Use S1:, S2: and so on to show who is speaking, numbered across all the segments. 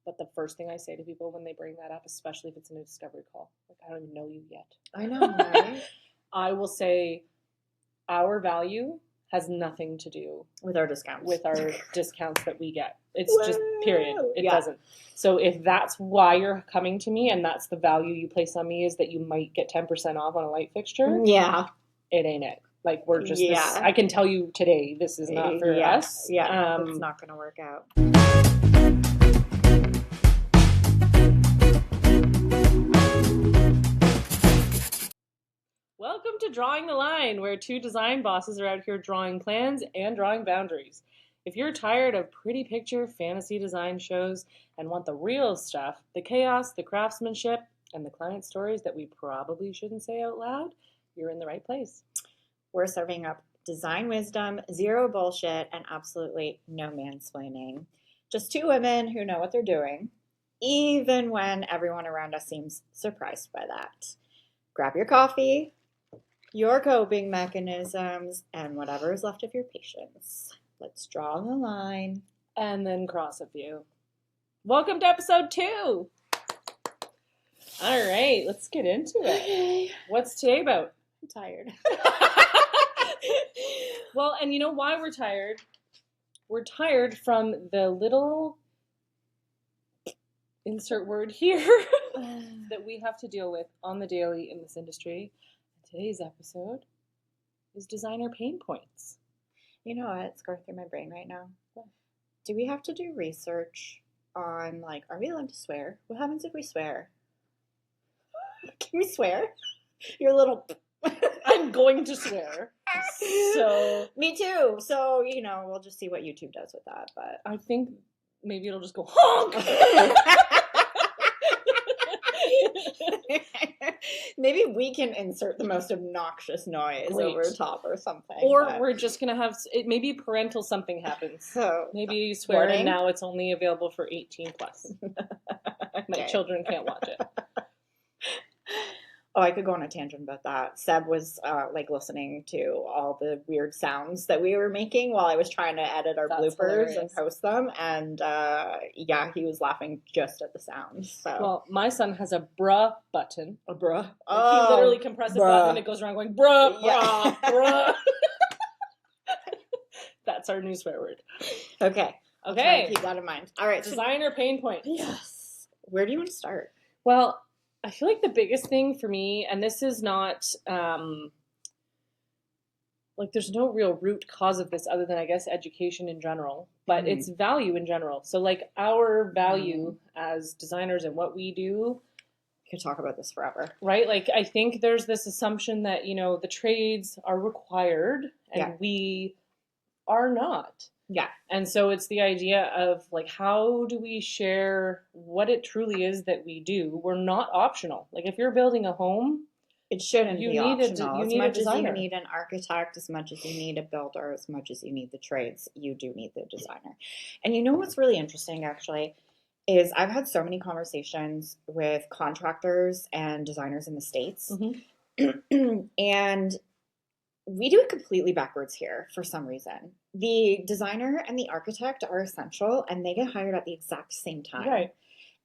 S1: But the first thing I say to people when they bring that up, especially if it's in a discovery call, like, I don't even know you yet.
S2: I know, right?
S1: I will say our value has nothing to do
S2: with our discounts.
S1: With our discounts that we get. It's just period. It
S2: Yeah.
S1: doesn't. So if that's why you're coming to me and that's the value you place on me is that you might get 10% off on a light fixture.
S2: Yeah.
S1: It ain't it. Like we're just
S2: Yeah.
S1: this, I can tell you today this is not for us.
S2: Yeah. It's not going to work out.
S1: Welcome to Drawing the Line, where two design bosses are out here drawing plans and drawing boundaries. If you're tired of pretty picture fantasy design shows and want the real stuff, the chaos, the craftsmanship, and the client stories that we probably shouldn't say out loud, you're in the right place.
S2: We're serving up design wisdom, zero bullshit, and absolutely no mansplaining. Just two women who know what they're doing, even when everyone around us seems surprised by that. Grab your coffee, your coping mechanisms, and whatever is left of your patience. Let's draw the line.
S1: And then cross a few. Welcome to episode 2. All right, let's get into it.
S2: Okay.
S1: What's today about?
S2: I'm tired.
S1: Well, and you know why we're tired? We're tired from the little insert word here that we have to deal with on the daily in this industry. Today's episode is designer pain points.
S2: You know what? It's going through my brain right now. Do we have to do research on, like, are we allowed to swear? What happens if we swear? Can we swear? Your little...
S1: I'm going to swear. So
S2: me too. So, you know, we'll just see what YouTube does with that. But
S1: I think maybe it'll just go honk.
S2: Maybe we can insert the most obnoxious noise over top or something.
S1: Or we're just going to have, maybe parental something happens.
S2: So,
S1: maybe you swear and now it's only available for 18 plus.
S2: Okay.
S1: My children can't watch it.
S2: Oh, I could go on a tangent about that. Seb was listening to all the weird sounds that we were making while I was trying to edit our bloopers
S1: hilarious.
S2: And post them. And he was laughing just at the sounds. So.
S1: Well, my son has a bruh button.
S2: A bruh?
S1: He literally can press a button and it goes around going, bruh, bruh, bruh. That's our new swear word.
S2: Okay. I'll try and keep that in mind. All right.
S1: Designer pain points.
S2: Yes. Where do you want to start?
S1: Well, I feel like the biggest thing for me, and this is not, there's no real root cause of this other than, I guess, education in general, but it's value in general. So, like, our value as designers and what we do.
S2: We could talk about this forever.
S1: Right? Like, I think there's this assumption that, you know, the trades are required and we are not.
S2: Yeah.
S1: And so it's the idea of, like, how do we share what it truly is that we do? We're not optional. Like, if you're building a home,
S2: it shouldn't be optional.
S1: You
S2: as
S1: need
S2: much
S1: a designer.
S2: As you need an architect, as much as you need a builder, as much as you need the trades, you do need the designer. And you know what's really interesting, actually, is I've had so many conversations with contractors and designers in the States. Mm-hmm. And we do it completely backwards here for some reason. The designer and the architect are essential and they get hired at the exact same time.
S1: Right.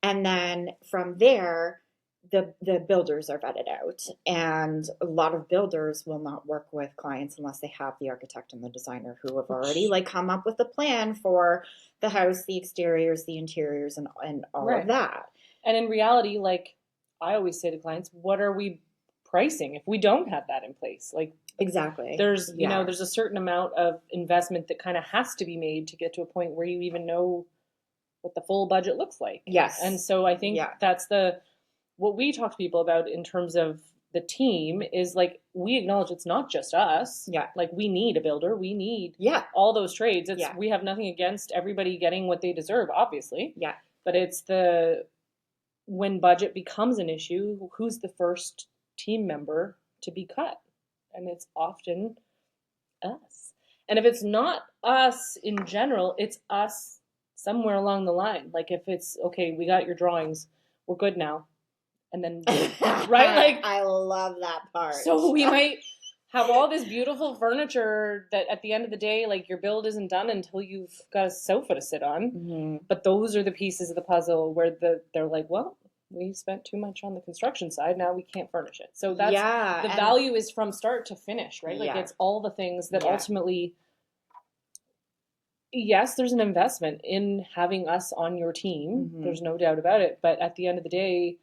S2: And then from there, the builders are vetted out. And a lot of builders will not work with clients unless they have the architect and the designer who have already come up with a plan for the house, the exteriors, the interiors, and all of that.
S1: And in reality, like I always say to clients, what are we pricing if we don't have that in place? Like,
S2: exactly.
S1: There's, you know, there's a certain amount of investment that kind of has to be made to get to a point where you even know what the full budget looks like.
S2: Yes.
S1: And so I think that's what we talk to people about in terms of the team is, like, we acknowledge it's not just us.
S2: Yeah.
S1: Like, we need a builder. We need all those trades. We have nothing against everybody getting what they deserve, obviously.
S2: Yeah.
S1: But it's when budget becomes an issue, who's the first team member to be cut? And it's often us. And if it's not us in general, it's us somewhere along the line. Like, if it's, okay, we got your drawings, we're good now. And then, right? Like,
S2: I love that part.
S1: So we might have all this beautiful furniture that at the end of the day, like your build isn't done until you've got a sofa to sit on.
S2: Mhm.
S1: But those are the pieces of the puzzle where they're like, well, we spent too much on the construction side. Now we can't furnish it. So that's
S2: Yeah,
S1: the
S2: and
S1: value is from start to finish, right? Like
S2: Yeah.
S1: it's all the things that
S2: Yeah.
S1: ultimately, yes, there's an investment in having us on your team.
S2: Mhm.
S1: There's no doubt about it. But at the end of the day,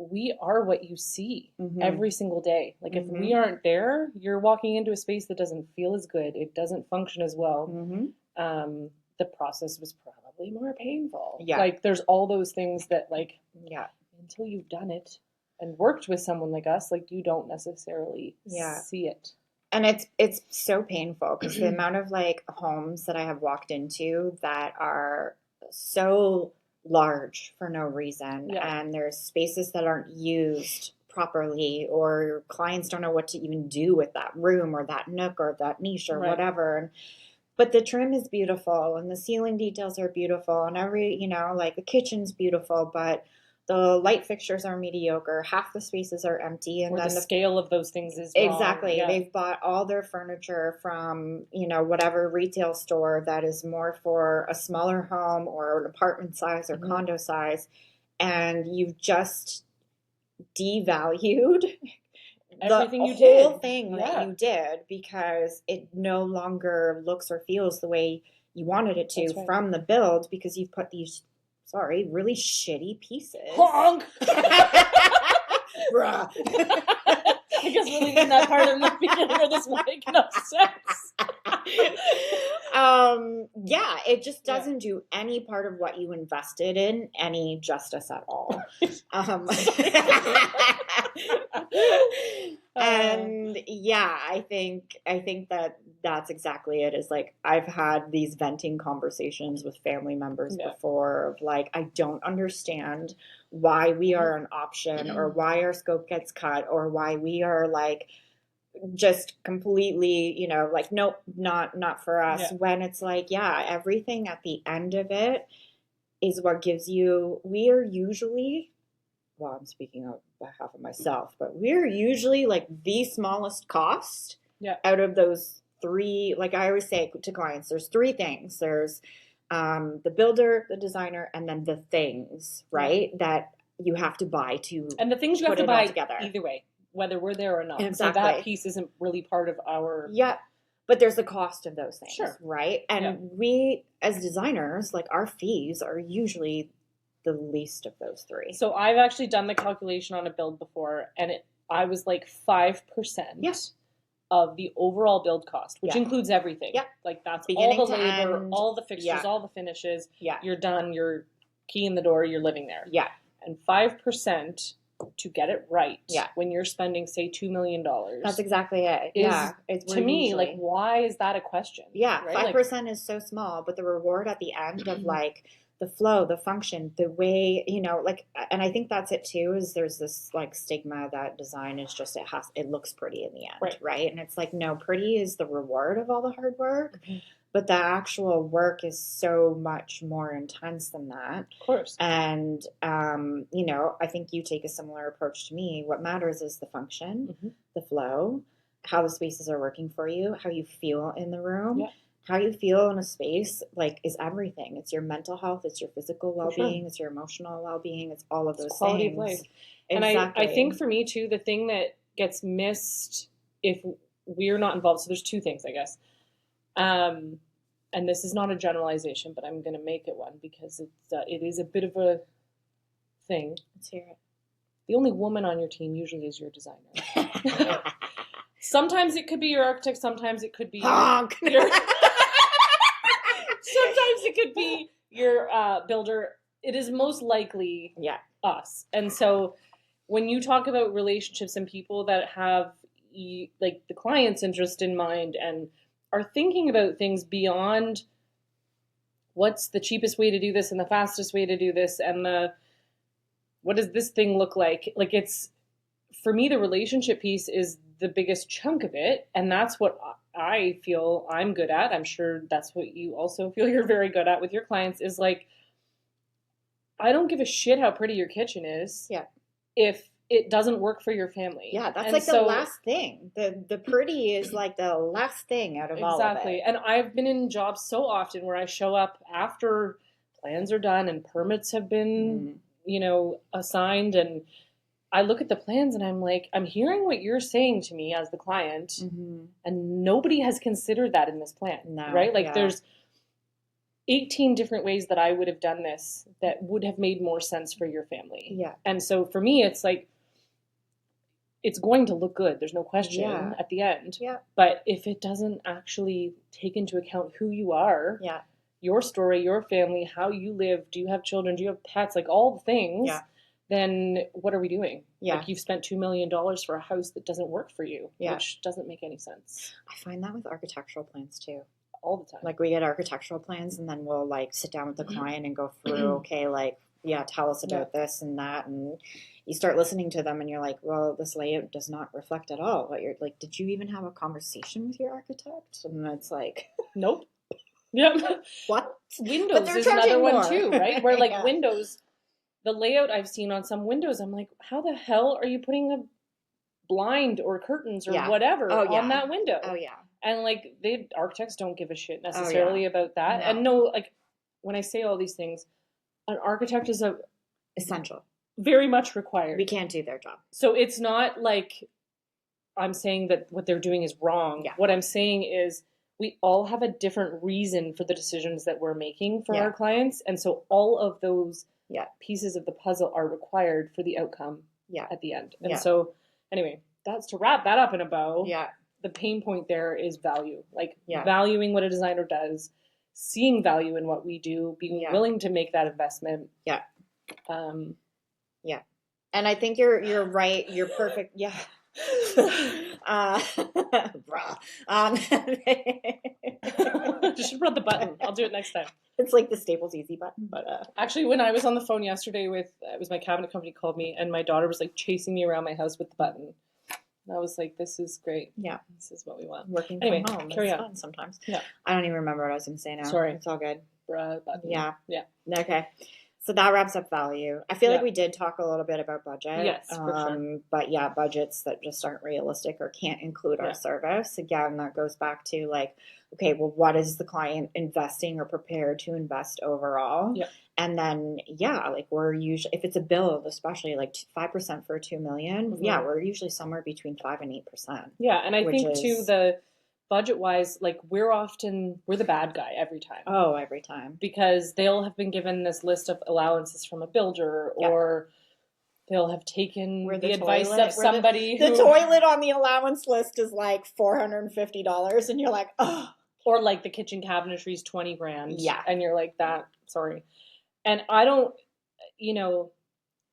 S1: we are what you see
S2: Mhm.
S1: every single day. Like if we aren't there, you're walking into a space that doesn't feel as good. It doesn't function as well.
S2: Mhm.
S1: The process was probably more painful.
S2: Yeah.
S1: Like there's all those things that like
S2: Yeah.
S1: until you've done it and worked with someone like us, like you don't necessarily
S2: Yeah.
S1: see it.
S2: And it's so painful because the amount of like homes that I have walked into that are so large for no reason,
S1: Yeah.
S2: and there's spaces that aren't used properly, or clients don't know what to even do with that room or that nook or that niche or
S1: Right.
S2: whatever. But the trim is beautiful and the ceiling details are beautiful and like the kitchen's beautiful, but the light fixtures are mediocre. Half the spaces are empty, and
S1: Or
S2: then
S1: the scale of those things is wrong.
S2: exactly.
S1: Yeah.
S2: They've bought all their furniture from, whatever retail store that is more for a smaller home or an apartment size or
S1: Mhm.
S2: condo size, and you've just devalued
S1: Everything
S2: the
S1: you
S2: whole
S1: did.
S2: thing
S1: Yeah.
S2: that you did because it no longer looks or feels the way you wanted it to
S1: That's right.
S2: from the build because you've put these, really shitty pieces.
S1: Honk!
S2: Bruh.
S1: I guess we're leaving that part in the beginning or this will make no sense.
S2: Yeah, it just doesn't do any part of what you invested in any justice at all. And yeah, I think that that's exactly it. Is like I've had these venting conversations with family members before of like, I don't understand why we are an option or why our scope gets cut or why we are like just completely, like, nope, not for us.
S1: Yeah.
S2: When it's like, yeah, everything at the end of it is what gives you, we are usually, well, I'm speaking on behalf of myself, but we're usually like the smallest cost out of those three. Like I always say to clients, there's three things. There's the builder, the designer, and then the things, right? That you have to buy to
S1: and the things you have
S2: put
S1: to
S2: it all
S1: buy
S2: together.
S1: either way, whether we're there or not.
S2: Exactly.
S1: So that piece isn't really part of our...
S2: Yeah. But there's the cost of those things,
S1: Sure.
S2: right? And we, as designers, like our fees are usually the least of those three.
S1: So I've actually done the calculation on a build before, and I was like 5% of the overall build cost, which includes everything.
S2: Yeah.
S1: Like that's
S2: beginning
S1: all the
S2: to
S1: labor,
S2: end.
S1: all the fixtures, all the finishes.
S2: Yeah.
S1: You're done, you're key in the door, you're living there.
S2: Yeah.
S1: And 5% to get it right when you're spending, say, $2 million.
S2: That's exactly it. It's
S1: to me, like, why is that a question?
S2: Yeah,
S1: right?
S2: 5% is so small, but the reward at the end of like the flow, the function, the way, like, and I think that's it too, is there's this like stigma that design is just, it looks pretty in the end, right? And it's like, no, pretty is the reward of all the hard work. Mm-hmm. But the actual work is so much more intense than that.
S1: Of course.
S2: And, I think you take a similar approach to me. What matters is the function, the flow, how the spaces are working for you, how you feel in the room. Yeah. How you feel in a space, like, is everything. It's your mental health, it's your physical well-being, it's your emotional well-being, it's all of those
S1: quality
S2: things.
S1: Of life.
S2: Exactly.
S1: And I think for me, too, the thing that gets missed if we're not involved, so there's two things, I guess. And this is not a generalization, but I'm going to make it one because it is a bit of a thing.
S2: Let's hear it.
S1: The only woman on your team usually is your designer. Sometimes it could be your architect, sometimes it could be sometimes it could be your builder. It is most likely us. And so when you talk about relationships and people that have like the client's interest in mind and are thinking about things beyond what's the cheapest way to do this and the fastest way to do this and what does this thing look like? Like it's, for me, the relationship piece is the biggest chunk of it. And that's what I feel I'm good at. I'm sure that's what you also feel you're very good at with your clients is like, I don't give a shit how pretty your kitchen is.
S2: Yeah.
S1: If it doesn't work for your family.
S2: Yeah, that's
S1: And
S2: like the
S1: so
S2: last thing. The pretty is like the last thing out of all of
S1: exactly.
S2: it.
S1: And I've been in jobs so often where I show up after plans are done and permits have been, assigned, and I look at the plans and I'm like, I'm hearing what you're saying to me as the client,
S2: Mm-hmm.
S1: and nobody has considered that in this plan,
S2: No,
S1: right? Like
S2: yeah.
S1: there's 18 different ways that I would have done this that would have made more sense for your family.
S2: Yeah.
S1: And so for me, it's like, it's going to look good. There's no question
S2: Yeah.
S1: at the end.
S2: Yeah.
S1: But if it doesn't actually take into account who you are,
S2: Yeah.
S1: your story, your family, how you live, do you have children, do you have pets, like all the things,
S2: Yeah.
S1: then what are we doing?
S2: Yeah.
S1: Like you've spent $2 million for a house that doesn't work for you,
S2: Yeah.
S1: which doesn't make any sense.
S2: I find that with architectural plans too.
S1: All the time.
S2: Like we get architectural plans and then we'll like sit down with the client and go through, okay, like, yeah, tell us about this and that. And you start listening to them and you're like, well, this layout does not reflect at all what you're like. Did you even have a conversation with your architect? And it's like,
S1: nope. Yep.
S2: What?
S1: Windows is another
S2: more.
S1: one too, right? Where like
S2: Yeah.
S1: windows, the layout I've seen on some windows, I'm like, how the hell are you putting a blind or curtains or whatever on that window?
S2: Oh yeah.
S1: And like architects don't give a shit necessarily about that.
S2: No.
S1: And no, like when I say all these things, an architect is
S2: Essential.
S1: very much required.
S2: We can't do their job.
S1: So it's not like I'm saying that what they're doing is wrong.
S2: Yeah.
S1: What I'm saying is we all have a different reason for the decisions that we're making for our clients. And so all of those pieces of the puzzle are required for the outcome at the end. And so anyway, that's to wrap that up in a bow.
S2: Yeah.
S1: The pain point there is value, like valuing what a designer does, seeing value in what we do, being willing to make that investment.
S2: Yeah. And I think you're right. You're perfect. Yeah.
S1: Just should rub the button. I'll do it next time.
S2: It's like the Staples Easy button, but
S1: actually, when I was on the phone yesterday with it was my cabinet company called me, and my daughter was like chasing me around my house with the button. And I was like, "This is great.
S2: Yeah,
S1: this is what we want."
S2: Working
S1: anyway,
S2: from home
S1: carry
S2: is
S1: on.
S2: fun sometimes.
S1: Yeah,
S2: I don't even remember what I was going to say now.
S1: Sorry,
S2: it's all good.
S1: Button.
S2: Yeah.
S1: Okay.
S2: So that wraps up value. I feel like we did talk a little bit about budget.
S1: Yes, for sure.
S2: But yeah, budgets that just aren't realistic or can't include our service. Again, that goes back to like, okay, well, what is the client investing or prepared to invest overall?
S1: Yeah.
S2: And then, like we're usually, if it's a build, especially like 5% for $2 million, we're usually somewhere between 5 and 8%.
S1: Yeah. And I think too, the budget wise, like we're the bad guy every time.
S2: Oh, every time.
S1: Because they'll have been given this list of allowances from a builder or they'll have taken the advice of somebody
S2: the toilet on the allowance list is like $450 and you're like, oh.
S1: Or like the kitchen cabinetry is $20,000.
S2: Yeah.
S1: And you're like, sorry. And I don't,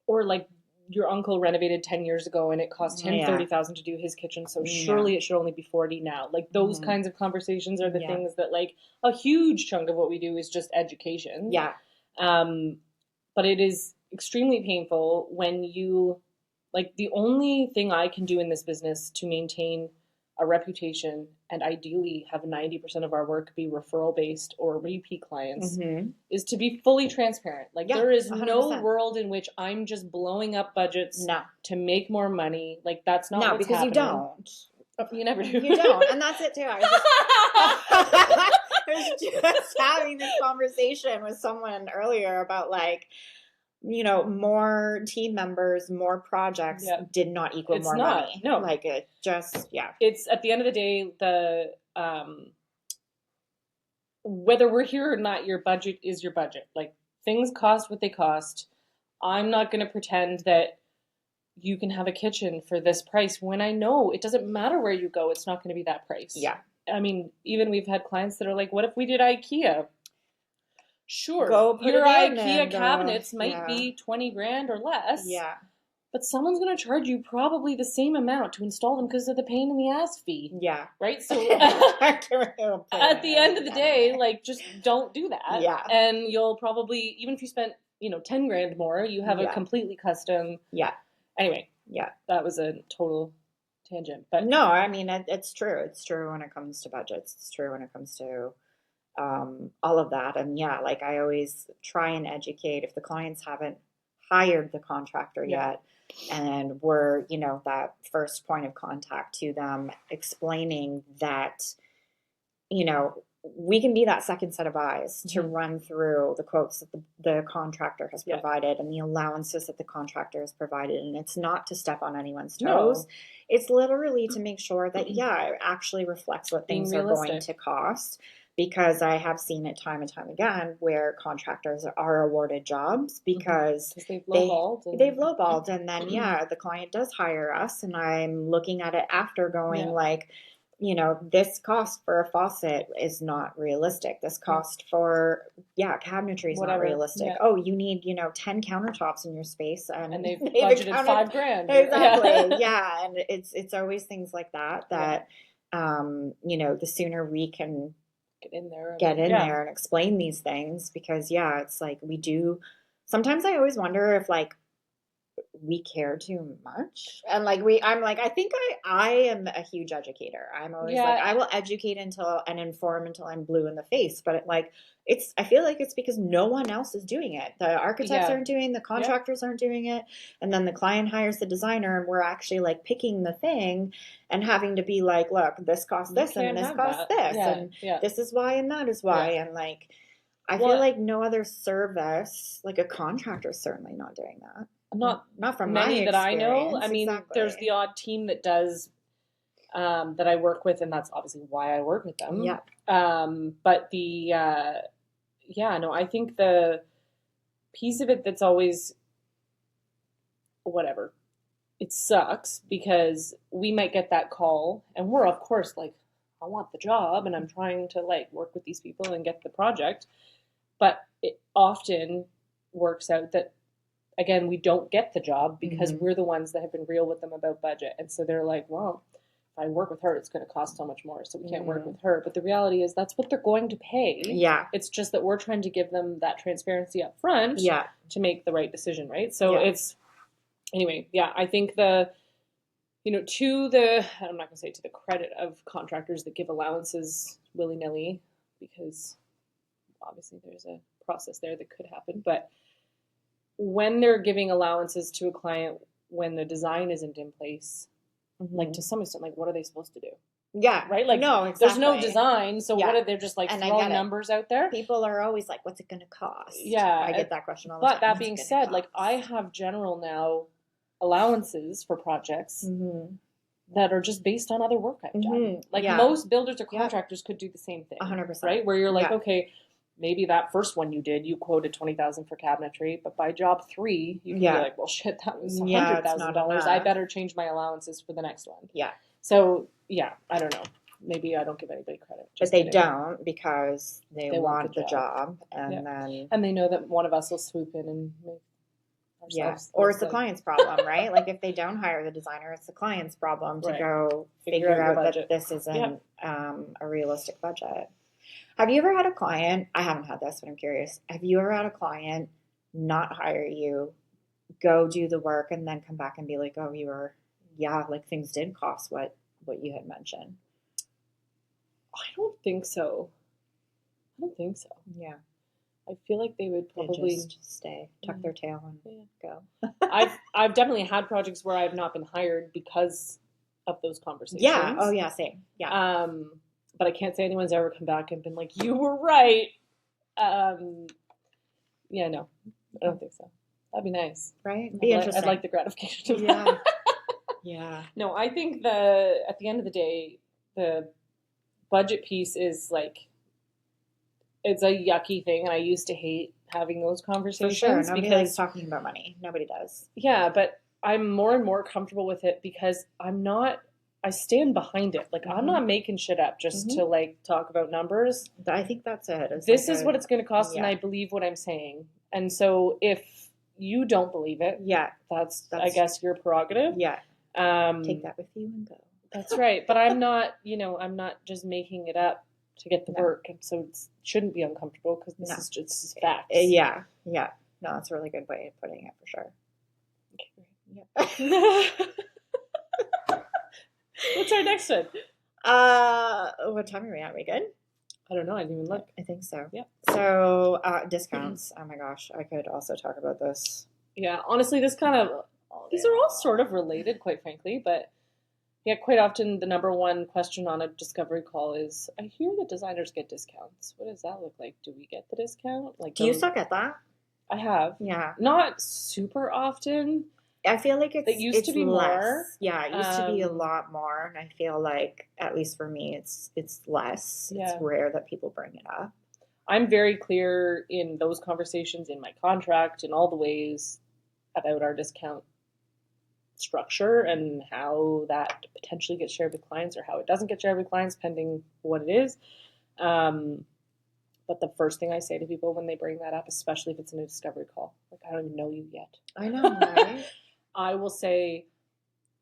S1: or like your uncle renovated 10 years ago and it cost him $30,000 to do his kitchen. So surely it should only be 40 now. Like those kinds of conversations are the things that like a huge chunk of what we do is just education.
S2: Yeah.
S1: But it is extremely painful when you like the only thing I can do in this business to maintain a reputation and ideally have 90% of our work be referral based or repeat clients is to be fully transparent. Like there is
S2: 100%.
S1: No world in which I'm just blowing up budgets to make more money. Like that's not what's
S2: because
S1: happening.
S2: you don't.
S1: You never do.
S2: You don't. And that's it too. I was just having this conversation with someone earlier about like, more team members, more projects did not equal more money.
S1: No.
S2: Like it just,
S1: It's at the end of the day, the whether we're here or not, your budget is your budget. Like things cost what they cost. I'm not going to pretend that you can have a kitchen for this price when I know it doesn't matter where you go. It's not going to be that price.
S2: Yeah.
S1: I mean, even we've had clients that are like, what if we did IKEA? Sure,
S2: your
S1: IKEA cabinets might be $20,000 or less.
S2: Yeah,
S1: but someone's going to charge you probably the same amount to install them because of the pain in the ass fee.
S2: Yeah,
S1: right. So at the end of the day, like just don't do that.
S2: Yeah,
S1: and you'll probably even if you spent $10,000 more, you have a completely custom.
S2: Yeah.
S1: Anyway, that was a total tangent, but
S2: no, I mean it's true. It's true when it comes to budgets. It's true when it comes to. All of that. And like I always try and educate if the clients haven't hired the contractor
S1: Yeah.
S2: yet. And we're, that first point of contact to them, explaining that, we can be that second set of eyes to run through the quotes that the contractor has provided and the allowances that the contractor has provided. And it's not to step on anyone's toes.
S1: No.
S2: It's literally to make sure that, it actually reflects what things are going to cost. Because I have seen it time and time again where contractors are awarded jobs because
S1: they've lowballed.
S2: They've lowballed. And then, the client does hire us. And I'm looking at it after going like, this cost for a faucet is not realistic. This cost for, cabinetry is not realistic.
S1: Yeah.
S2: Oh, you need, 10 countertops in your space. And
S1: they've budgeted $5,000.
S2: Exactly. Yeah. And it's always things like that, the sooner we can get in there and explain these things, because it's like we do. Sometimes I always wonder if like we care too much, and I think I am a huge educator. I'm always like, I will educate and inform until I'm blue in the face, but I feel like it's because no one else is doing it. The architects aren't doing, the contractors aren't doing it, and then the client hires the designer, and we're actually like picking the thing and having to be like, look, this costs this and this costs this, and this is why and that is why, and like I feel like no other service, like a contractor, is certainly not doing that. Not from
S1: many
S2: my
S1: that I know. I mean,
S2: exactly.
S1: There's the odd team that does that I work with, and that's obviously why I work with them.
S2: Yeah.
S1: But the I think the piece of it that's always whatever. It sucks because we might get that call, and we're of course like, I want the job, and I'm trying to like work with these people and get the project, but it often works out that, again, we don't get the job because we're the ones that have been real with them about budget. And so they're like, well, if I work with her, it's going to cost so much more, so we can't work with her. But the reality is that's what they're going to pay.
S2: Yeah.
S1: It's just that we're trying to give them that transparency up front to make the right decision, right? So anyway, I think I'm not going to say to the credit of contractors that give allowances willy-nilly, because obviously there's a process there that could happen, but when they're giving allowances to a client when the design isn't in place, like to some extent, like what are they supposed to do?
S2: Yeah.
S1: Right? Like
S2: no, exactly.
S1: There's no design, so what are they just like throwing numbers out there?
S2: People are always like, what's it going to cost?
S1: Yeah.
S2: I get that question all the time.
S1: But that being said, like I have general now allowances for projects that are just based on other work I've done. Like most builders or contractors could do the same thing.
S2: 100%.
S1: Right? Where you're like, okay, maybe that first one you did, you quoted $20,000 for cabinetry, but by job 3, you can be like, well, shit, that was $100,000. I better change my allowances for the next one.
S2: Yeah.
S1: So, I don't know. Maybe I don't give anybody credit.
S2: But they don't, because they want the job. And then...
S1: And they know that one of us will swoop in and make ourselves...
S2: Or it's the client's problem, right? Like if they don't hire the designer, it's the client's problem to go figure out that this isn't a realistic budget. Have you ever had a client, I haven't had this, but I'm curious, have you ever had a client not hire you, go do the work, and then come back and be like, oh, you were, like things did cost what you had mentioned?
S1: I don't think so.
S2: Yeah.
S1: I feel like they would probably
S2: just stay, tuck their tail and go.
S1: I've definitely had projects where I've not been hired because of those conversations.
S2: Yeah. Oh, yeah, same. Yeah.
S1: But I can't say anyone's ever come back and been like, you were right. No, I don't think so. That'd be nice.
S2: Right? Be interesting.
S1: I'd like the gratification of that.
S2: Yeah.
S1: No, I think at the end of the day, the budget piece is like, it's a yucky thing, and I used to hate having those conversations.
S2: For sure. Nobody likes talking about money. Nobody does.
S1: Yeah, but I'm more and more comfortable with it because I stand behind it. Like, I'm not making shit up just to, like, talk about numbers.
S2: I think that's it.
S1: This is what it's going to cost, and I believe what I'm saying. And so if you don't believe it, that's I guess, your prerogative.
S2: Yeah. Take that with you and go.
S1: That's right. But I'm not, I'm not just making it up to get the work. And so it shouldn't be uncomfortable because this is just facts.
S2: Yeah. Yeah. No, that's a really good way of putting it, for sure.
S1: Okay, great. What's our next one?
S2: What time are we at? Are we good?
S1: I don't know. I didn't even look.
S2: I think so.
S1: Yeah.
S2: So, discounts. Oh my gosh. I could also talk about this
S1: Yeah, honestly, these are all sort of related, quite frankly, but yeah, quite often the number one question on a discovery call is, I hear that designers get discounts. What does that look like? Do we get the discount? Like,
S2: Do you still get that?
S1: I have.
S2: Yeah.
S1: Not super often.
S2: I feel like
S1: It used to be
S2: less.
S1: more.
S2: Yeah, it used to be a
S1: Um,
S2: lot more, and I feel like, at least for me, it's less.
S1: Yeah.
S2: It's rare that people bring it up.
S1: I'm very clear in those conversations in my contract in all the ways about our discount structure and how that potentially gets shared with clients or how it doesn't get shared with clients, pending what it is. But the first thing I say to people when they bring that up, especially if it's in a discovery call, like, I don't even know you yet.
S2: I know, right?
S1: I will say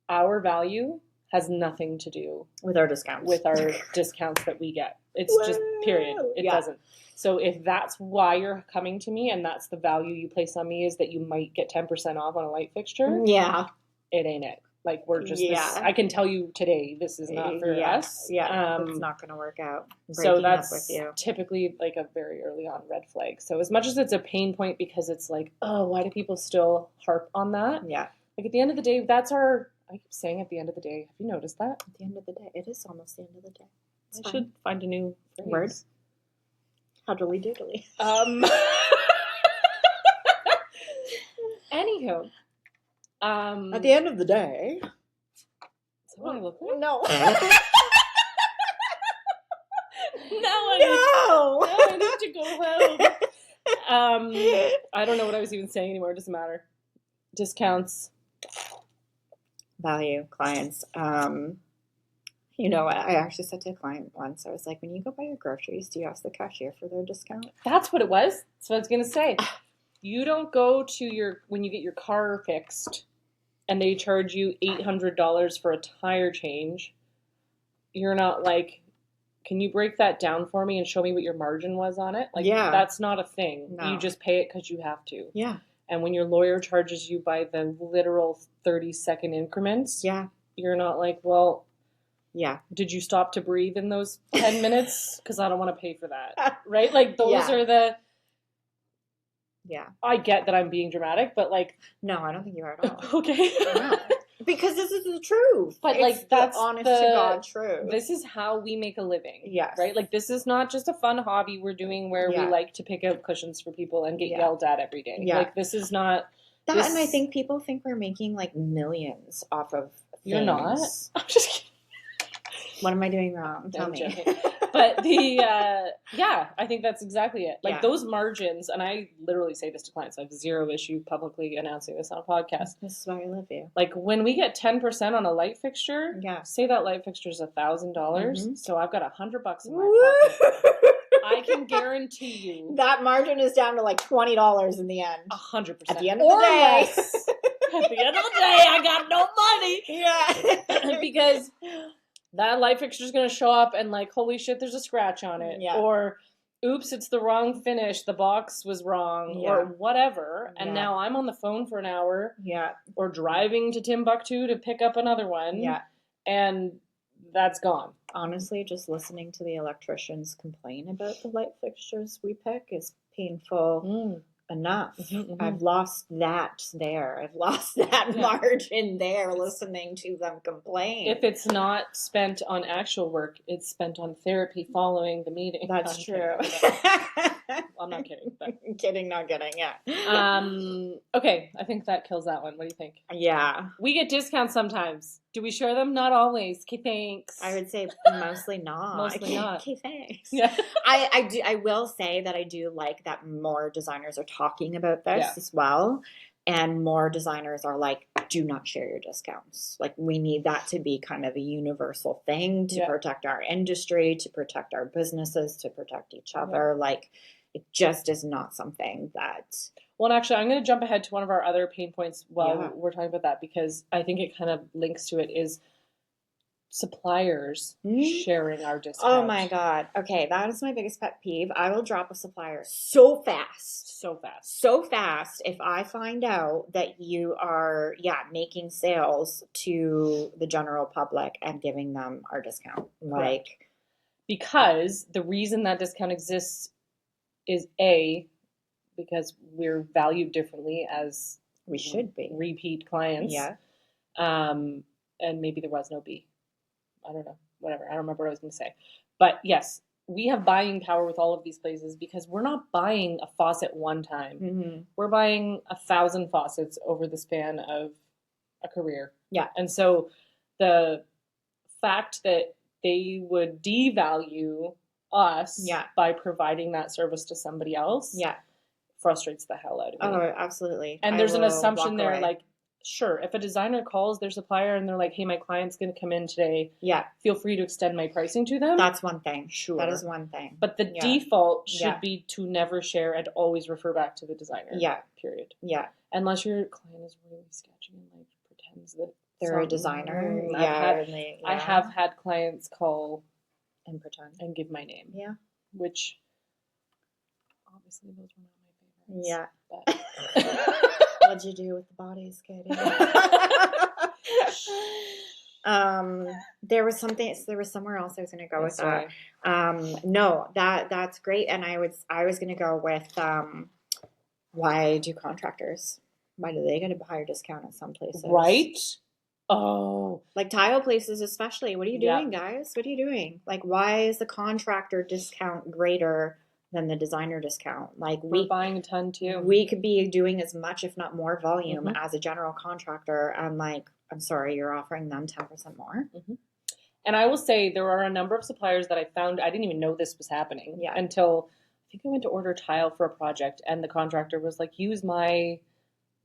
S1: our value has nothing to do
S2: With our discounts.
S1: with our discounts that we get. It's just period. It
S2: Yeah.
S1: doesn't. So if that's why you're coming to me and that's the value you place on me is that you might get 10% off on a light fixture,
S2: Yeah.
S1: it ain't it. Like, we're just
S2: Yeah.
S1: this, I can tell you today this is not for us.
S2: Yeah, it's not going to work out.
S1: So
S2: Breaking up with
S1: that's
S2: you.
S1: typically like a very early on red flag. So as much as it's a pain point because it's like, oh, why do people still harp on that?
S2: Yeah.
S1: Like, at the end of the day, I keep saying at the end of the day. Have you noticed that?
S2: At the end of the day, it is almost the end of the day.
S1: I should find a new phrase.
S2: Word. Huddly doodly.
S1: Anywho.
S2: At the end of the day.
S1: Is that what I look like?
S2: No.
S1: Now I need to go home. I don't know what I was even saying anymore. It doesn't matter. Discounts.
S2: Value, clients. You know, I actually said to a client once, I was like, when you go buy your groceries, do you ask the cashier for their discount?
S1: That's what it was. That's what I was going to say. You don't go to when you get your car fixed and they charge you $800 for a tire change. You're not like, can you break that down for me and show me what your margin was on it? Like,
S2: Yeah.
S1: That's not a thing.
S2: No.
S1: You just pay it because you have to.
S2: Yeah.
S1: And when your lawyer charges you by the literal 30-second increments,
S2: Yeah.
S1: you're not like, well,
S2: yeah.
S1: Did you stop to breathe in those 10 minutes? Because I don't want to pay for that. Right? Like, those
S2: Yeah.
S1: are the...
S2: Yeah.
S1: I get that I'm being dramatic, but like...
S2: No, I don't think you are at all.
S1: Okay.
S2: No. Because this is the truth.
S1: But
S2: it's
S1: like, that's
S2: the honest to God truth.
S1: This is how we make a living.
S2: Yes.
S1: Right? Like, this is not just a fun hobby we're doing where
S2: Yeah.
S1: we like to pick out cushions for people and get
S2: Yeah.
S1: yelled at every day.
S2: Yeah.
S1: Like, this is not...
S2: That,
S1: this-
S2: and I think people think we're making like millions off of things.
S1: You're not. I'm just kidding.
S2: What am I doing wrong? Tell
S1: I'm
S2: me.
S1: joking. But yeah, I think that's exactly it. Like,
S2: Yeah.
S1: those margins, and I literally say this to clients, I have zero issue publicly announcing this on a podcast.
S2: This is why I love you.
S1: Like, when we get 10% on a light fixture,
S2: Yeah.
S1: say that light fixture is $1,000,
S2: Mhm.
S1: so I've got $100 in my pocket. I can guarantee you
S2: that margin is down to like $20 in the end.
S1: 100%.
S2: At the end of
S1: or
S2: the day.
S1: less. At the end of the day, I got no money.
S2: Yeah.
S1: Because that light fixture is going to show up and like, holy shit, there's a scratch on it.
S2: Yeah.
S1: Or, oops, it's the wrong finish. The box was wrong.
S2: Yeah.
S1: Or whatever. And
S2: Yeah.
S1: now I'm on the phone for an hour
S2: Yeah.
S1: or driving to Timbuktu to pick up another one.
S2: Yeah.
S1: And that's gone.
S2: Honestly, just listening to the electricians complain about the light fixtures we pick is painful enough.
S1: Mhm.
S2: I've lost that there. I've lost that
S1: Yeah.
S2: margin there listening to them complain.
S1: If it's not spent on actual work, it's spent on therapy following the meeting.
S2: That's
S1: I'm
S2: true.
S1: kidding. I'm not kidding. But,
S2: Kidding, not kidding, yeah.
S1: okay, I think that kills that one. What do you think?
S2: Yeah.
S1: We get discounts sometimes. Do we share them? Not always. Okay, thanks.
S2: I would say mostly not.
S1: Mostly not.
S2: Okay, thanks.
S1: Yeah.
S2: I will say that I do like that more designers are talking about this
S1: Yeah.
S2: as well. And more designers are like, do not share your discounts. Like, we need that to be kind of a universal thing to
S1: Yeah.
S2: protect our industry, to protect our businesses, to protect each other. Like, it just is not something that...
S1: Well, and actually, I'm going to jump ahead to one of our other pain points while
S2: Yeah.
S1: we're talking about that because I think it kind of links to it is suppliers sharing our discounts.
S2: Oh my God. Okay, that is my biggest pet peeve. I will drop a supplier so fast.
S1: So fast.
S2: So fast if I find out that you are, making sales to the general public and giving them our discount. Like,
S1: Because the reason that discount exists is A, because we're valued differently as
S2: We should be.
S1: repeat clients.
S2: Yeah.
S1: And maybe there was no B. I don't know. Whatever. I don't remember what I was going to say. But yes, we have buying power with all of these places because we're not buying a faucet one time.
S2: Mm-hmm.
S1: We're buying 1,000 faucets over the span of a career.
S2: Yeah.
S1: And so the fact that they would devalue us
S2: Yeah.
S1: by providing that service to somebody else
S2: Yeah.
S1: frustrates the hell out of me.
S2: Oh, absolutely.
S1: And
S2: I
S1: there's an
S2: will
S1: assumption
S2: walk
S1: there,
S2: away.
S1: like, sure, if a designer calls their supplier and they're like, hey, my client's going to come in today,
S2: Yeah,
S1: feel free to extend my pricing to them.
S2: that's one thing.
S1: Sure.
S2: That is one thing.
S1: But the
S2: Yeah.
S1: default should
S2: Yeah.
S1: be to never share and always refer back to the designer.
S2: Yeah.
S1: Period.
S2: Yeah.
S1: Unless your client is really sketchy and like pretends that
S2: They're a
S1: some-
S2: designer.
S1: I've
S2: Yeah.
S1: had-
S2: and they,
S1: I have had clients call
S2: and pretend.
S1: and give my name.
S2: Yeah.
S1: Which obviously those were not my favorites.
S2: Yeah.
S1: But
S2: What'd you do with the bodies, Katie? There was somewhere else I was gonna go with that. No, that's great. And I was gonna go with why do contractors? Why do they get a higher discount at some places?
S1: right? Oh,
S2: Like tile places especially. What are you
S1: Yeah.
S2: doing, guys? What are you doing? Like why is the contractor discount greater than the designer discount? Like
S1: we're buying a ton too.
S2: we could be doing as much, if not more, volume
S1: Mhm.
S2: as a general contractor. And like, I'm sorry, you're offering them 10% more.
S1: And I will say there are a number of suppliers that I found, I didn't even know this was happening
S2: Yeah.
S1: until I think I went to order tile for a project and the contractor was like, use my,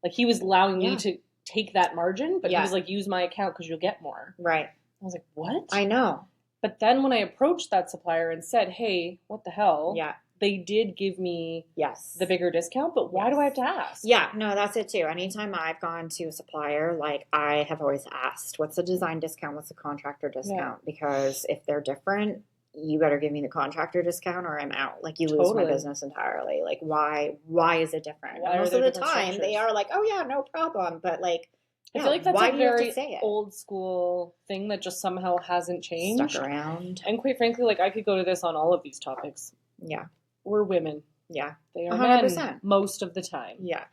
S1: like he was allowing
S2: Yeah.
S1: me to take that margin, but
S2: Yeah.
S1: he was like, use my account because you'll get more.
S2: Right.
S1: I was like, what?
S2: I know.
S1: But then when I approached that supplier and said, hey, what the hell?
S2: Yeah.
S1: They did give me
S2: Yes.
S1: the bigger discount, but why do I have to ask?
S2: Yeah, no, that's it too. Anytime I've gone to a supplier, like I have always asked, what's the design discount? What's the contractor discount? Because if they're different, you better give me the contractor discount or I'm out. Like you lose my
S1: Totally.
S2: business entirely. Like why is it different?
S1: Why
S2: And
S1: are
S2: most
S1: there
S2: of the
S1: different
S2: time they
S1: structures?
S2: are like, oh yeah, no problem. But like,
S1: I
S2: yeah,
S1: feel like that's
S2: why
S1: a
S2: do you have
S1: very
S2: to say it?
S1: old school thing that just somehow hasn't changed.
S2: Stuck around.
S1: And quite frankly, like I could go to this on all of these topics.
S2: Yeah.
S1: We're women.
S2: Yeah.
S1: They are
S2: 100%.
S1: men most of the time.
S2: Yeah.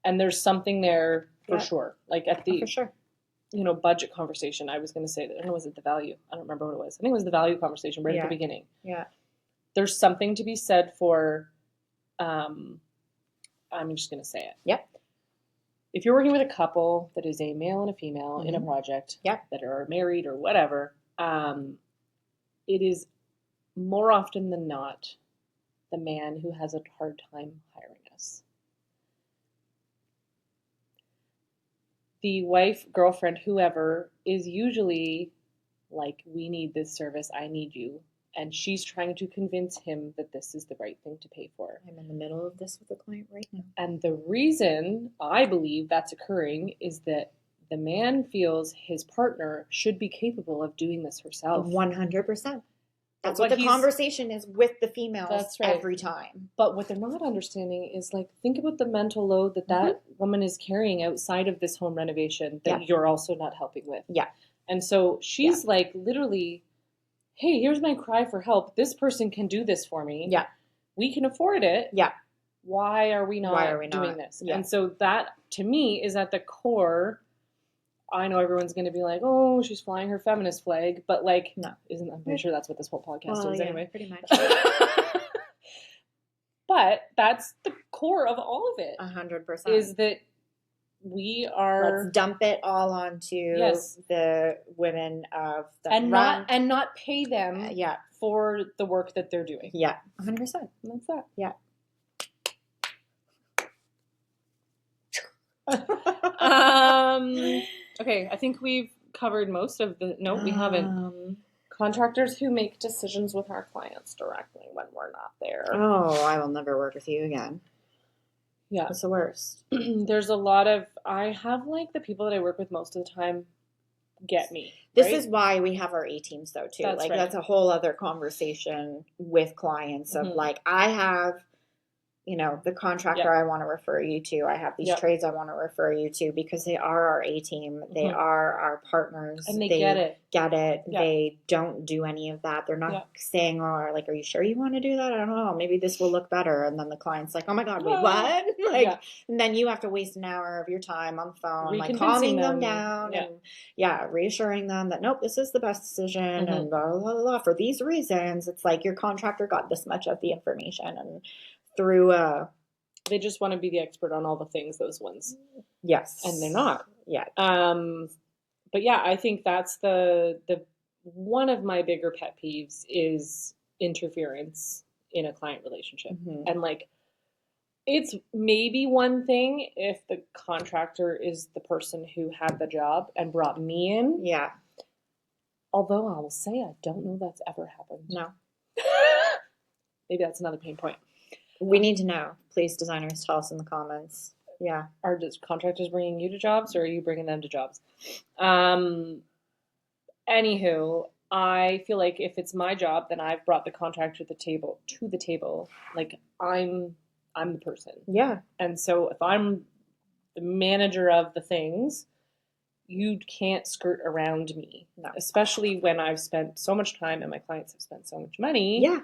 S1: And there's something there for
S2: Yeah.
S1: sure. Like at
S2: Oh,
S1: the
S2: for sure.
S1: budget conversation, I was going to say that, I don't know, was it the value? I don't remember what it was. I think it was the value conversation right at
S2: Yeah.
S1: the beginning.
S2: Yeah.
S1: There's something to be said for, I'm just going to say it.
S2: Yep.
S1: If you're working with a couple that is a male and a female in a project
S2: Yep.
S1: that are married or whatever, it is more often than not the man who has a hard time hiring us. The wife, girlfriend, whoever is usually like, we need this service, I need you. And she's trying to convince him that this is the right thing to pay for.
S2: I'm in the middle of this with a client right now.
S1: And the reason I believe that's occurring is that the man feels his partner should be capable of doing this herself.
S2: 100%. That's
S1: But
S2: what the
S1: he's-
S2: conversation is with the females
S1: That's right.
S2: every time.
S1: But what they're not understanding is like, think about the mental load that woman is carrying outside of this home renovation that
S2: Yeah.
S1: you're also not helping with.
S2: Yeah.
S1: And so she's like, literally, hey, here's my cry for help. This person can do this for me.
S2: Yeah.
S1: We can afford it.
S2: Yeah.
S1: Why are we not
S2: Why are we
S1: doing
S2: not?
S1: this?
S2: Yeah.
S1: And so that, to me, is at the core. I know everyone's going to be like, oh, she's flying her feminist flag. But like,
S2: No.
S1: I'm pretty sure that's what this whole podcast is anyway.
S2: pretty much.
S1: But that's the core of all of it,
S2: 100%.
S1: is that we are
S2: Let's dump it all onto
S1: Yes.
S2: the women of the
S1: and
S2: run.
S1: not pay them
S2: Yeah,
S1: for the work that they're doing.
S2: yeah, 100%.
S1: And that's that.
S2: Yeah.
S1: Okay, I think we've covered most of the. No, we haven't. Contractors who make decisions with our clients directly when we're not there.
S2: Oh, I will never work with you again.
S1: Yeah.
S2: It's the worst.
S1: There's a lot of. I have like the people that I work with most of the time get me.
S2: This
S1: right?
S2: is why we have our A teams though too.
S1: That's
S2: like
S1: right.
S2: that's a whole other conversation with clients of
S1: Mhm.
S2: like I have the contractor I want to refer you to. I have these
S1: Yep.
S2: trades I want to refer you to because they are our A team. They
S1: Mhm.
S2: are our partners.
S1: And they get it.
S2: Get it.
S1: Yeah.
S2: They don't do any of that. They're not
S1: Yeah.
S2: saying, "Oh, like, are you sure you want to do that? I don't know. Maybe this will look better." And then the client's like, "Oh my God, wait,
S1: Ah.
S2: what?" Like,
S1: Yeah.
S2: and then you have to waste an hour of your time on the phone, like
S1: Reconvincing
S2: calming them
S1: them.
S2: down
S1: Yeah.
S2: and reassuring them that nope, this is the best decision
S1: Mhm.
S2: and blah, blah, blah, blah, for these reasons. It's like your contractor got this much of the information and through
S1: They just want to be the expert on all the things, those ones.
S2: yes.
S1: And they're not.
S2: Yeah.
S1: But yeah, I think that's the one of my bigger pet peeves is interference in a client relationship.
S2: Mhm.
S1: And like, it's maybe one thing if the contractor is the person who had the job and brought me in.
S2: Yeah.
S1: Although I will say I don't know that's ever happened.
S2: No.
S1: Maybe that's another pain point.
S2: We need to know. Please, designers, tell us in the comments. Yeah.
S1: Are just contractors bringing you to jobs, or are you bringing them to jobs? Anywho, I feel like if it's my job, then I've brought the contractor to the table. Like I'm the person.
S2: Yeah.
S1: And so if I'm the manager of the things, you can't skirt around me.
S2: No.
S1: Especially when I've spent so much time and my clients have spent so much money.
S2: Yeah.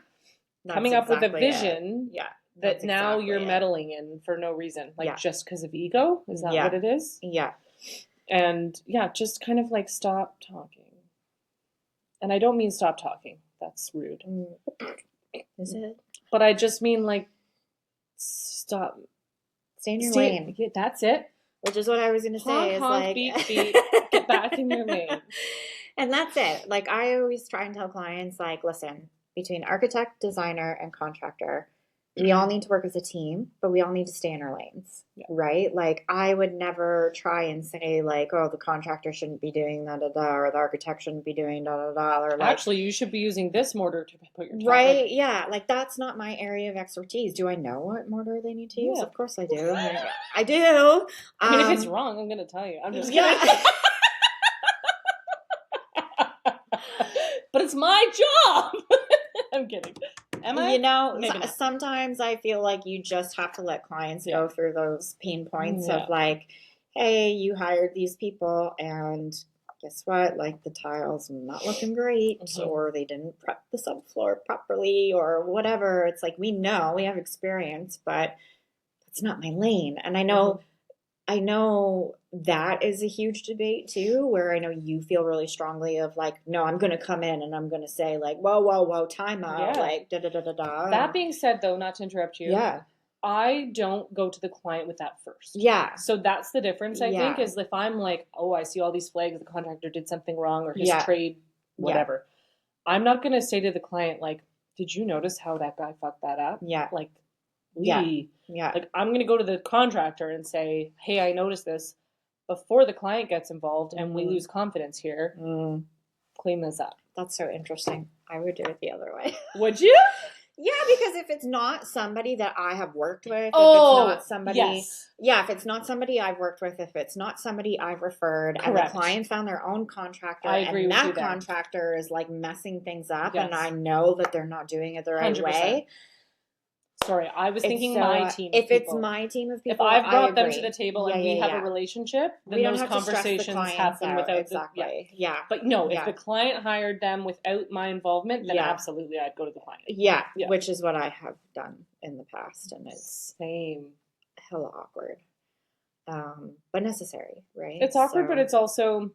S1: Coming up with a vision.
S2: Yeah.
S1: That now
S2: exactly
S1: you're
S2: it.
S1: meddling in for no reason, like
S2: Yeah.
S1: just because of ego. Is that
S2: Yeah.
S1: what it is?
S2: Yeah.
S1: And yeah, just kind of like stop talking. And I don't mean stop talking. That's rude.
S2: Is it?
S1: But I just mean like stop.
S2: Stay in your lane.
S1: Yeah, that's it.
S2: Which is what I was going to say.
S1: Honk,
S2: Is
S1: honk,
S2: like,
S1: beep, beep. Get back in your lane.
S2: And that's it. Like I always try and tell clients, like, listen, between architect, designer, and contractor, we all need to work as a team, but we all need to stay in our lanes, right? Like I would never try and say like, oh, the contractor shouldn't be doing da da da, or the architect shouldn't be doing da da da, or like,
S1: actually, you should be using this mortar to put your
S2: right?
S1: like,
S2: yeah, like that's not my area of expertise. Do I know what mortar they need to use?
S1: Yeah.
S2: Of course I do. Like, I do.
S1: I mean, if it's wrong, I'm gonna tell you. I'm just
S2: yeah.
S1: kidding. But it's my job. I'm kidding. Am I?
S2: You know,
S1: Maybe not.
S2: sometimes I feel like you just have to let clients go through those pain points
S1: Yeah.
S2: of like, hey, you hired these people and guess what? Like the tiles not looking great,
S1: Mhm.
S2: or they didn't prep the subfloor properly, or whatever. It's like we know we have experience, but that's not my lane. And I know that is a huge debate too, where I know you feel really strongly of like, no, I'm going to come in and I'm going to say like, whoa, time out,
S1: Yeah.
S2: like da da da da da.
S1: That being said, though, not to interrupt you,
S2: yeah,
S1: I don't go to the client with that first.
S2: yeah,
S1: So that's the difference, I
S2: Yeah.
S1: think, is if I'm like, oh, I see all these flags, the contractor did something wrong, or his
S2: Yeah.
S1: trade, whatever. I'm not going to say to the client, like, did you notice how that guy fucked that up?
S2: yeah,
S1: Like,
S2: Yeah.
S1: we.
S2: yeah,
S1: Like, I'm going to go to the contractor and say, hey, I noticed this before the client gets involved and we
S2: Mhm.
S1: lose confidence here. Clean this up.
S2: That's so interesting. I would do it the other way.
S1: Would you?
S2: Yeah, because if it's not somebody that I have worked with,
S1: Oh,
S2: if it's not somebody,
S1: yes.
S2: yeah, if it's not somebody I've worked with, if it's not somebody I've referred, and the
S1: Correct.
S2: client found their own contractor,
S1: I agree
S2: and
S1: with you
S2: that
S1: there.
S2: contractor is like messing things up,
S1: Yes.
S2: and I know that they're not doing it the right
S1: 100%.
S2: way.
S1: Sorry, I was thinking
S2: So,
S1: my team.
S2: If
S1: of
S2: it's
S1: people.
S2: my team of
S1: If
S2: people,
S1: I've brought
S2: I
S1: them
S2: agree.
S1: to the table
S2: Yeah,
S1: and we
S2: yeah,
S1: have
S2: yeah.
S1: a relationship, then
S2: We don't
S1: those
S2: have to stress the
S1: conversations
S2: clients
S1: happen
S2: out.
S1: without
S2: Exactly. Yeah.
S1: But no,
S2: Yeah.
S1: if the client hired them without my involvement, then
S2: Yeah.
S1: absolutely I'd go to the client.
S2: Yeah,
S1: Yeah.
S2: which is what I have done in the past, and it's
S1: Same.
S2: hella awkward, but necessary, right?
S1: It's awkward, but
S2: So,
S1: it's also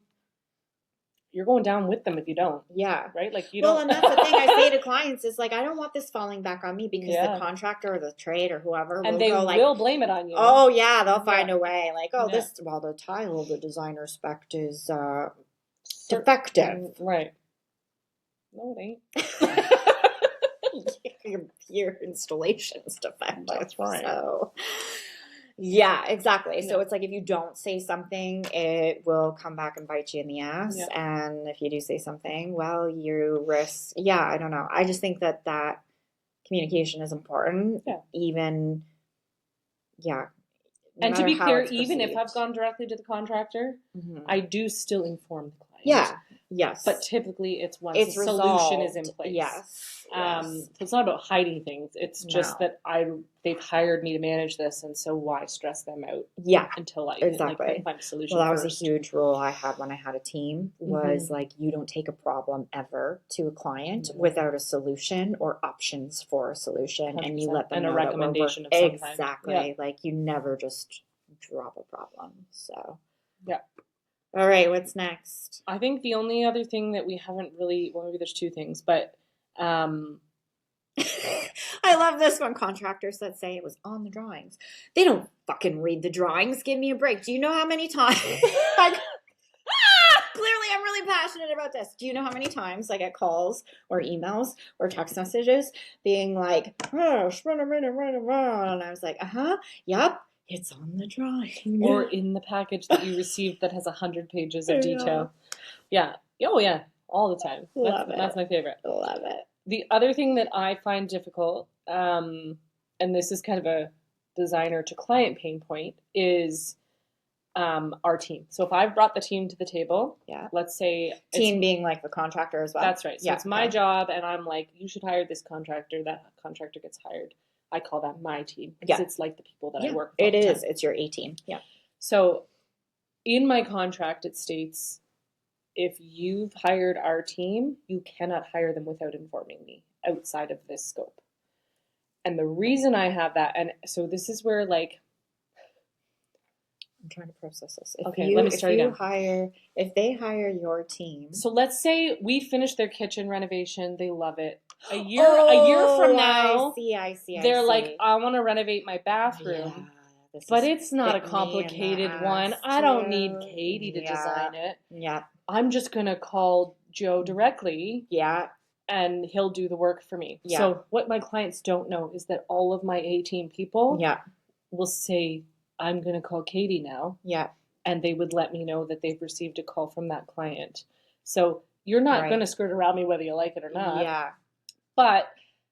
S1: you're going down with them if you don't,
S2: yeah.
S1: right? Like you
S2: Well,
S1: don't.
S2: and that's the thing I say to clients is like, I don't want this falling back on me because
S1: Yeah.
S2: the contractor or the trade or whoever
S1: and
S2: will
S1: they
S2: go like,
S1: will blame it on you.
S2: oh yeah, they'll find a way. Like, oh,
S1: Yeah.
S2: the tile the designer spec is defective.
S1: Right. No, it ain't.
S2: your installation's defective.
S1: That's right.
S2: So, yeah, exactly. So
S1: Yeah.
S2: it's like if you don't say something, it will come back and bite you in the ass.
S1: Yeah.
S2: And if you do say something, well, you risk. Yeah, I don't know. I just think that communication is important.
S1: Yeah.
S2: Even, yeah. no
S1: And to
S2: matter
S1: be
S2: how
S1: clear,
S2: it's
S1: even if I've
S2: perceived.
S1: gone directly to the contractor,
S2: Mhm.
S1: I do still inform the client.
S2: Yeah. Yes.
S1: But typically it's once
S2: it's
S1: a solution is
S2: resolved.
S1: in place.
S2: Yes.
S1: So it's not about hiding things. It's just
S2: No.
S1: that they've hired me to manage this, and so why stress them out
S2: Yeah.
S1: until I
S2: Exactly.
S1: can find a solution
S2: Well, that was
S1: first.
S2: a huge rule I had when I had a team was like, you don't take a problem ever to a client without a solution or options for a solution. 100%. And you let them
S1: and
S2: know
S1: a recommendation
S2: that we're
S1: of some kind.
S2: exactly.
S1: Yeah.
S2: Like you never just drop a problem. So
S1: yeah.
S2: All right, what's next?
S1: I think the only other thing that we haven't really, well, maybe there's two things, but
S2: I love this one. Contractors that say it was on the drawings. They don't fucking read the drawings. Give me a break. Do you know how many times? Like, clearly, I'm really passionate about this. Do you know how many times I get calls or emails or text messages being like, oh, and I was like, yep, it's on the drawing.
S1: Or in the package that you received that has 100 pages of detail. Yeah. Oh, yeah. All the time. That's my favorite.
S2: Love it.
S1: The other thing that I find difficult, and this is kind of a designer to client pain point, is our team. So if I've brought the team to the table, let's say
S2: team being like the contractor as well.
S1: That's right. So it's my job, and I'm like, you should hire this contractor. That contractor gets hired. I call that my team because it's like the people that I work with.
S2: It is. It's your A team. Yeah.
S1: So in my contract, it states, if you've hired our team, you cannot hire them without informing me outside of this scope. And the reason I have that, and so this is where like,
S2: I'm trying to process this.
S1: Let me start again.
S2: If they hire your team.
S1: So let's say we finish their kitchen renovation. They love it. A year from now,
S2: I see.
S1: They're like, I want to renovate my bathroom. But it's not a complicated one. I don't need Katie to design it.
S2: Yeah.
S1: I'm just going to call Joe directly.
S2: Yeah.
S1: And he'll do the work for me.
S2: Yeah.
S1: So what my clients don't know is that all of my A-team people will say, I'm going to call Katie now.
S2: Yeah.
S1: And they would let me know that they've received a call from that client. So you're not going to skirt around me whether you like it or not.
S2: Yeah.
S1: But...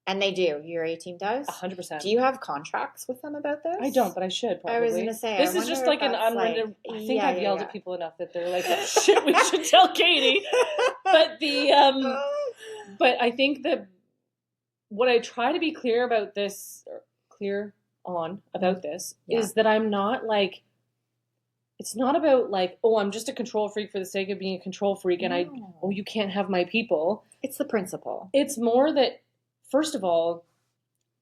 S2: And they do. Your A-team does?
S1: 100%.
S2: Do you have contracts with them about this?
S1: I don't, but I should probably.
S2: I was going to say.
S1: This is just like an unwritten... I think I've yelled at people enough that they're like, oh, shit, we should tell Katie. But but I think that what I try to be clear about this, or clear on about this, is that I'm not like... It's not about like, oh, I'm just a control freak for the sake of being a control freak, and you can't have my people.
S2: It's the principle.
S1: It's more that... First of all,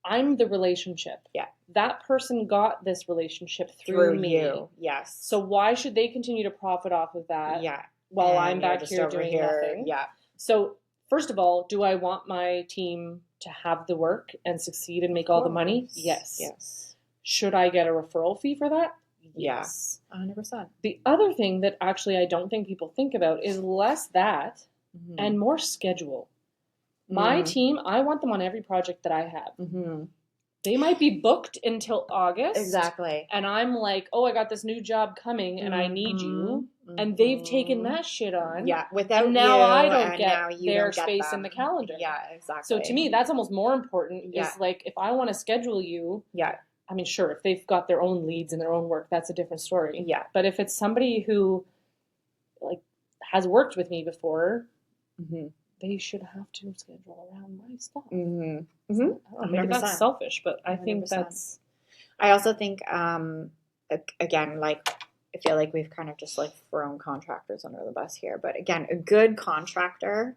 S1: I'm the relationship.
S2: Yeah.
S1: That person got this relationship through me.
S2: You. Yes.
S1: So why should they continue to profit off of that?
S2: Yeah.
S1: While I'm back here doing nothing?
S2: Yeah.
S1: So first of all, do I want my team to have the work and succeed and make all the money? Yes.
S2: Yes.
S1: Should I get a referral fee for that?
S2: Yes. 100%.
S1: The other thing that actually I don't think people think about is less that and more schedule. My team, I want them on every project that I have. Mm-hmm. They might be booked until August.
S2: Exactly.
S1: And I'm like, oh, I got this new job coming and I need you. And they've taken that shit on.
S2: Yeah. Without
S1: and now
S2: you,
S1: I don't get
S2: their
S1: space in the calendar.
S2: Yeah, exactly.
S1: So to me, that's almost more important. Is like, if I want to schedule you.
S2: Yeah.
S1: I mean, sure, if they've got their own leads and their own work, that's a different story.
S2: Yeah.
S1: But if it's somebody who like has worked with me before, they should have to schedule around my stuff. I don't know, maybe that's selfish, but I think
S2: 100%.
S1: that's...
S2: I also think, again, like, I feel like we've kind of just, like, thrown contractors under the bus here. But, again, a good contractor,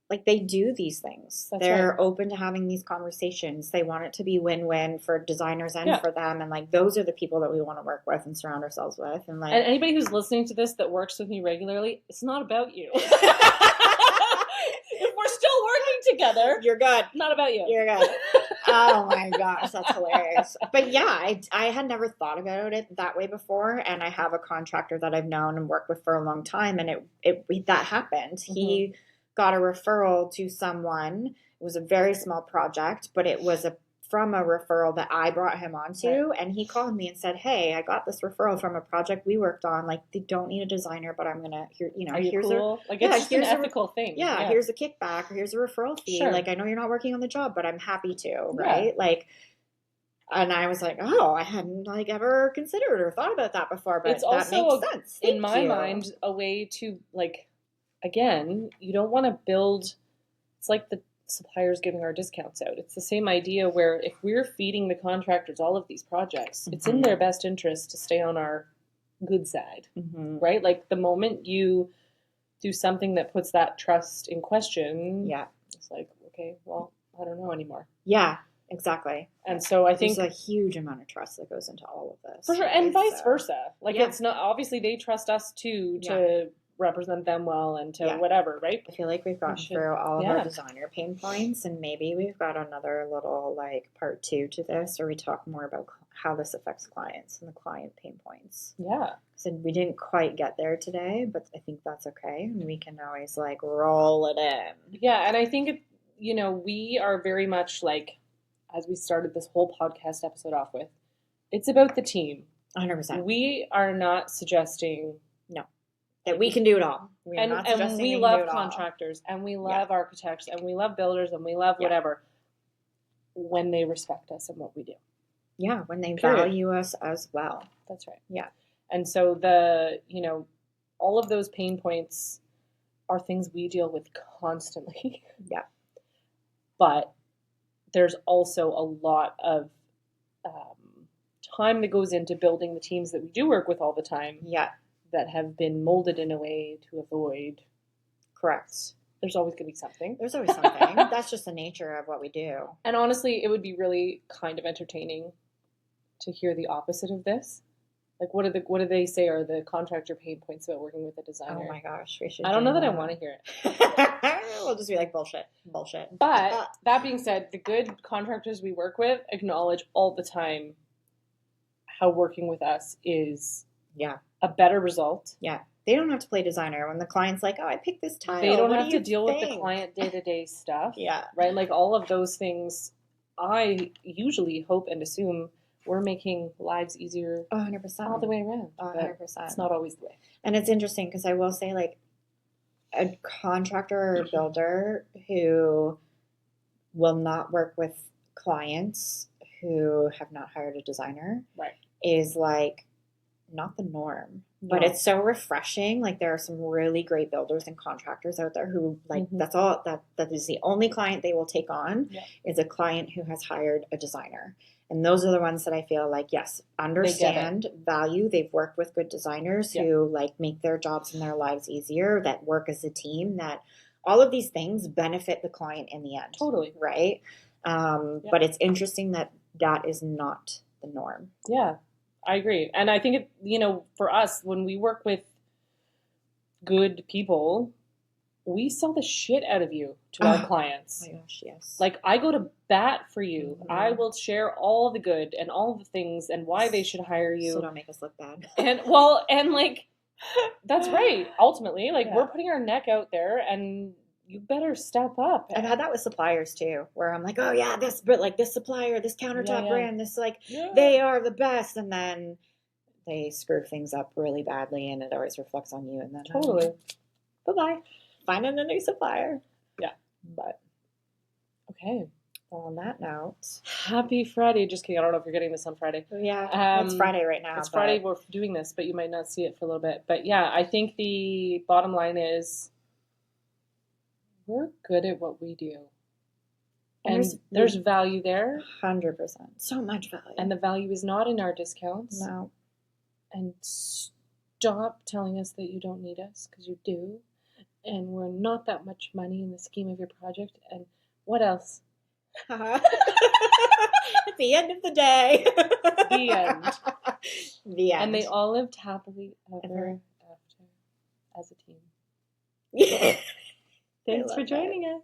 S2: like, they do these things. They're open to having these conversations. They want it to be win-win for designers and for them. And, like, those are the people that we want to work with and surround ourselves with. And, like,
S1: and anybody who's listening to this that works with me regularly, it's not about you. If we're still working together,
S2: you're good.
S1: Not about you.
S2: You're good. Oh my gosh, that's hilarious. But yeah, I had never thought about it that way before, and I have a contractor that I've known and worked with for a long time, and that happened. He got a referral to someone. It was a very small project, but it was from a referral that I brought him onto, and he called me and said, "Hey, I got this referral from a project we worked on. Like, they don't need a designer, but I'm gonna here's
S1: cool? Like, it's just an ethical thing.
S2: Yeah, here's a kickback, or here's a referral fee. Sure. Like, I know you're not working on the job, but I'm happy to, right? Yeah. Like, and I was like, oh, I hadn't like ever considered or thought about that before, but
S1: it's also
S2: that makes sense.
S1: In my mind, a way to like again, you don't want to build, it's like the suppliers giving our discounts out. It's the same idea where if we're feeding the contractors all of these projects, it's in their best interest to stay on our good side, right? Like the moment you do something that puts that trust in question,
S2: Yeah.
S1: it's like, okay, well, I don't know anymore.
S2: Yeah, exactly.
S1: And so I think
S2: there's a huge amount of trust that goes into all of this.
S1: for sure, and vice versa. Like
S2: Yeah.
S1: it's not, obviously they trust us too
S2: Yeah.
S1: to represent them well and to
S2: Yeah.
S1: whatever, right?
S2: I feel like we've gotten
S1: should-
S2: through all of
S1: yeah.
S2: our designer pain points, and maybe we've got another little like part 2 to this, where we talk more about how this affects clients and the client pain points.
S1: Yeah.
S2: So we didn't quite get there today, but I think that's okay, and we can always like roll it in.
S1: Yeah, and I think it, you know, we are very much like, as we started this whole podcast episode off with, it's about the team.
S2: 100%.
S1: We are not suggesting
S2: That we can do it all. We are not
S1: and
S2: suggesting
S1: we
S2: can
S1: love
S2: do it all.
S1: contractors and we love architects and we love builders and we love whatever when they respect us and what we do.
S2: Yeah, when they
S1: Period.
S2: value us as well.
S1: That's right.
S2: Yeah.
S1: And so the, you know, all of those pain points are things we deal with constantly.
S2: Yeah.
S1: But there's also a lot of time that goes into building the teams that we do work with all the time
S2: Yeah,
S1: that have been molded in a way to avoid.
S2: correct.
S1: There's always going to be something.
S2: There's always something. That's just the nature of what we do.
S1: And honestly, it would be really kind of entertaining to hear the opposite of this. Like, what do they say are the contractor pain points about working with a designer?
S2: Oh my gosh, we should.
S1: I don't
S2: do
S1: know that I want to hear it.
S2: We'll just be like bullshit.
S1: But that being said, the good contractors we work with acknowledge all the time how working with us is a better result.
S2: Yeah. They don't have to play designer when the client's like, oh, I picked this tile.
S1: They don't
S2: What
S1: have
S2: do
S1: to
S2: you
S1: deal with the
S2: think?"
S1: client day-to-day stuff.
S2: Yeah.
S1: Right? Like all of those things, I usually hope and assume we're making lives easier
S2: 100%.
S1: all the way around. But
S2: 100%.
S1: it's not always the way.
S2: And it's interesting because I will say, like, a contractor or builder who will not work with clients who have not hired a designer
S1: Right.
S2: is like not the norm. But
S1: No.
S2: it's so refreshing. Like, there are some really great builders and contractors out there who, like,
S1: Mhm.
S2: that's all that is the only client they will take on
S1: Yeah.
S2: is a client who has hired a designer. And those are the ones that I feel like, yes, understand, value. They've worked with good designers
S1: Yeah.
S2: who like make their jobs and their lives easier, that work as a team, that all of these things benefit the client in the end.
S1: Totally.
S2: Right? But it's interesting that that is not the norm.
S1: Yeah, I agree. And I think it, you know, for us, when we work with good people, we sell the shit out of you to our clients.
S2: Oh my gosh, yes.
S1: Like, I go to bat for you.
S2: Mhm.
S1: I will share all the good and all the things and why they should hire you.
S2: So don't make us look bad.
S1: And well, and like, that's right. Ultimately, like,
S2: Yeah.
S1: we're putting our neck out there and you better step up.
S2: I've had that with suppliers too, where I'm like, oh yeah, but like this supplier, this countertop
S1: Yeah.
S2: brand, this like
S1: Yeah.
S2: they are the best, and then they screw things up really badly, and it always reflects on you. And then
S1: Totally.
S2: bye bye, finding a new supplier.
S1: Yeah.
S2: But
S1: Okay.
S2: on that note,
S1: Happy Friday. Just kidding. I don't know if you're getting this on Friday.
S2: yeah, it's Friday right now.
S1: It's
S2: but
S1: Friday. We're doing this, but you might not see it for a little bit. But yeah, I think the bottom line is we're good at what we do. And there's value there.
S2: 100%, so much value,
S1: And the value is not in our discounts.
S2: no,
S1: And stop telling us that you don't need us, because you do. And we're not that much money in the scheme of your project. And what else?
S2: at the end of the day,
S1: The end.
S2: The end,
S1: And they all lived happily ever
S2: Ever.
S1: after as a team.
S2: Yeah.
S1: Thanks
S2: love
S1: for
S2: that.
S1: joining us.